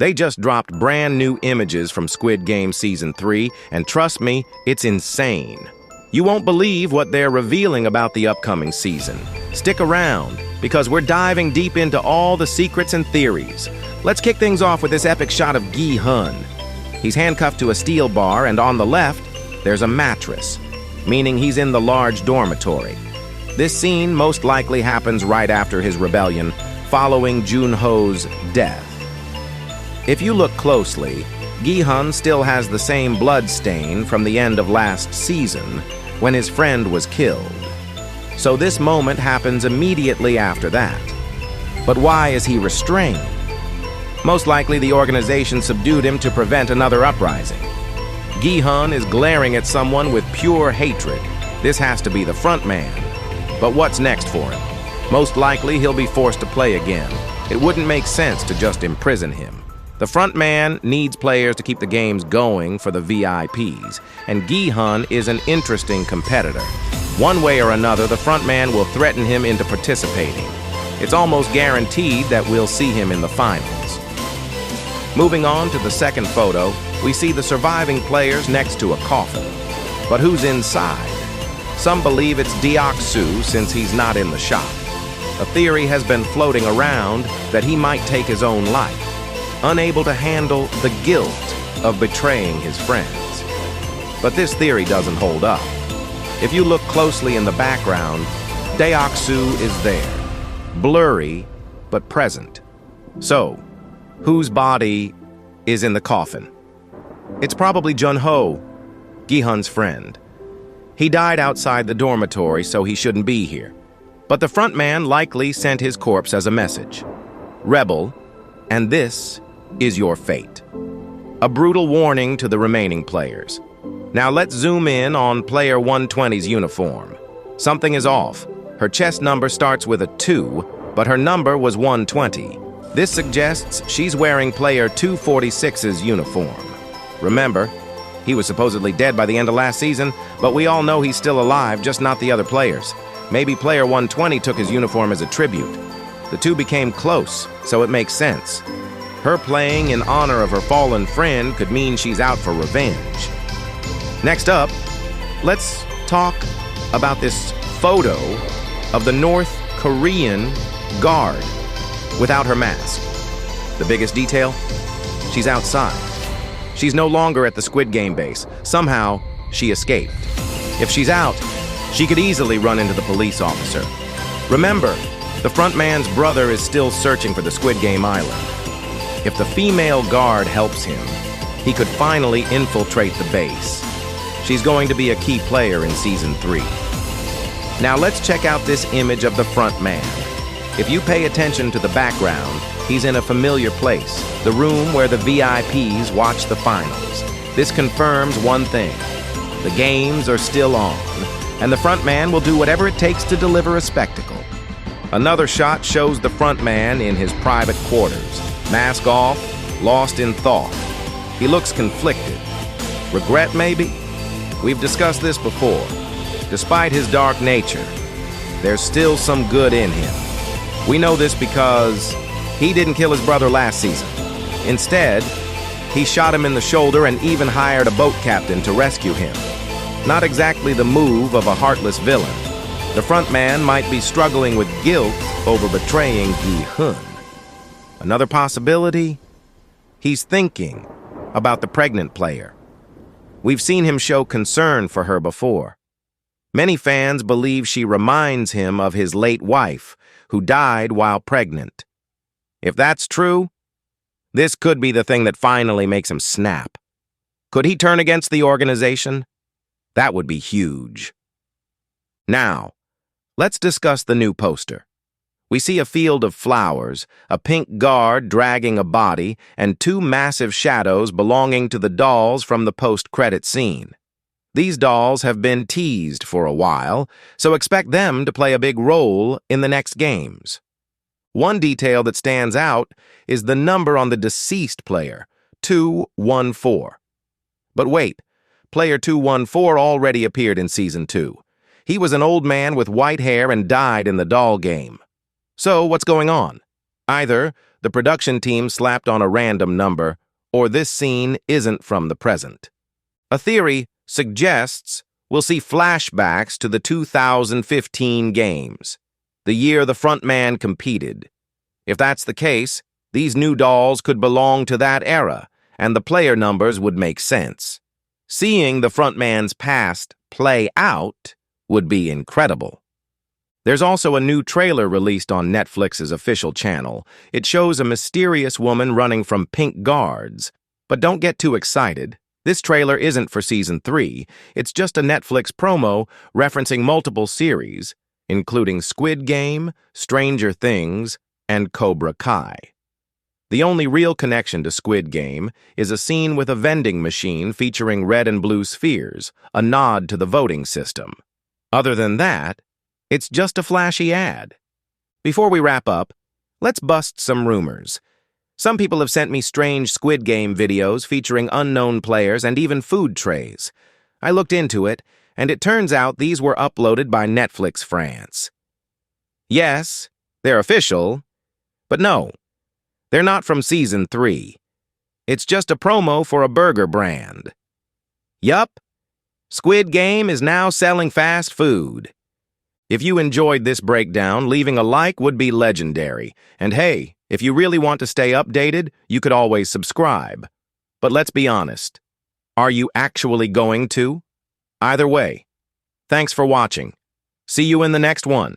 They just dropped brand new images from Squid Game Season 3, and trust me, it's insane. You won't believe what they're revealing about the upcoming season. Stick around, because we're diving deep into all the secrets and theories. Let's kick things off with this epic shot of Gi-hun. He's handcuffed to a steel bar, and on the left, there's a mattress, meaning he's in the large dormitory. This scene most likely happens right after his rebellion, following Junho's death. If you look closely, Gi-hun still has the same blood stain from the end of last season, when his friend was killed. So this moment happens immediately after that. But why is he restrained? Most likely the organization subdued him to prevent another uprising. Gi-hun is glaring at someone with pure hatred. This has to be the front man. But what's next for him? Most likely he'll be forced to play again. It wouldn't make sense to just imprison him. The front man needs players to keep the games going for the VIPs, and Gi-hun is an interesting competitor. One way or another, the front man will threaten him into participating. It's almost guaranteed that we'll see him in the finals. Moving on to the second photo, we see the surviving players next to a coffin. But who's inside? Some believe it's Deok-soo since he's not in the shop. A theory has been floating around that he might take his own life, unable to handle the guilt of betraying his friends. But this theory doesn't hold up. If you look closely in the background, Deok-soo is there, blurry but present. So, whose body is in the coffin? It's probably Junho, Gi-hun's friend. He died outside the dormitory, so he shouldn't be here. But the front man likely sent his corpse as a message. Rebel, and this is your fate. A brutal warning to the remaining players. Now let's zoom in on player 120's uniform. Something is off. Her chest number starts with a 2, but her number was 120. This suggests she's wearing player 246's uniform. Remember, he was supposedly dead by the end of last season, but we all know he's still alive, just not the other players. Maybe player 120 took his uniform as a tribute. The two became close, so it makes sense. Her playing in honor of her fallen friend could mean she's out for revenge. Next up, let's talk about this photo of the North Korean guard without her mask. The biggest detail? She's outside. She's no longer at the Squid Game base. Somehow, she escaped. If she's out, she could easily run into the police officer. Remember, the front man's brother is still searching for the Squid Game island. If the female guard helps him, he could finally infiltrate the base. She's going to be a key player in Season 3. Now let's check out this image of the front man. If you pay attention to the background, he's in a familiar place, the room where the VIPs watch the finals. This confirms one thing: the games are still on, and the front man will do whatever it takes to deliver a spectacle. Another shot shows the front man in his private quarters, mask off, lost in thought. He looks conflicted. Regret, maybe? We've discussed this before. Despite his dark nature, there's still some good in him. We know this because he didn't kill his brother last season. Instead, he shot him in the shoulder and even hired a boat captain to rescue him. Not exactly the move of a heartless villain. The front man might be struggling with guilt over betraying Gi-hun. Another possibility? He's thinking about the pregnant player. We've seen him show concern for her before. Many fans believe she reminds him of his late wife, who died while pregnant. If that's true, this could be the thing that finally makes him snap. Could he turn against the organization? That would be huge. Now, let's discuss the new poster. We see a field of flowers, a pink guard dragging a body, and two massive shadows belonging to the dolls from the post-credit scene. These dolls have been teased for a while, so expect them to play a big role in the next games. One detail that stands out is the number on the deceased player, 214. But wait, player 214 already appeared in Season 2. He was an old man with white hair and died in the doll game. So what's going on? Either the production team slapped on a random number, or this scene isn't from the present. A theory suggests we'll see flashbacks to the 2015 games, the year the frontman competed. If that's the case, these new dolls could belong to that era, and the player numbers would make sense. Seeing the frontman's past play out would be incredible. There's also a new trailer released on Netflix's official channel. It shows a mysterious woman running from pink guards. But don't get too excited. This trailer isn't for Season 3. It's just a Netflix promo referencing multiple series, including Squid Game, Stranger Things, and Cobra Kai. The only real connection to Squid Game is a scene with a vending machine featuring red and blue spheres, a nod to the voting system. Other than that, it's just a flashy ad. Before we wrap up, let's bust some rumors. Some people have sent me strange Squid Game videos featuring unknown players and even food trays. I looked into it, and it turns out these were uploaded by Netflix France. Yes, they're official, but no, they're not from Season 3. It's just a promo for a burger brand. Yup, Squid Game is now selling fast food. If you enjoyed this breakdown, leaving a like would be legendary. And hey, if you really want to stay updated, you could always subscribe. But let's be honest, are you actually going to? Either way, thanks for watching. See you in the next one.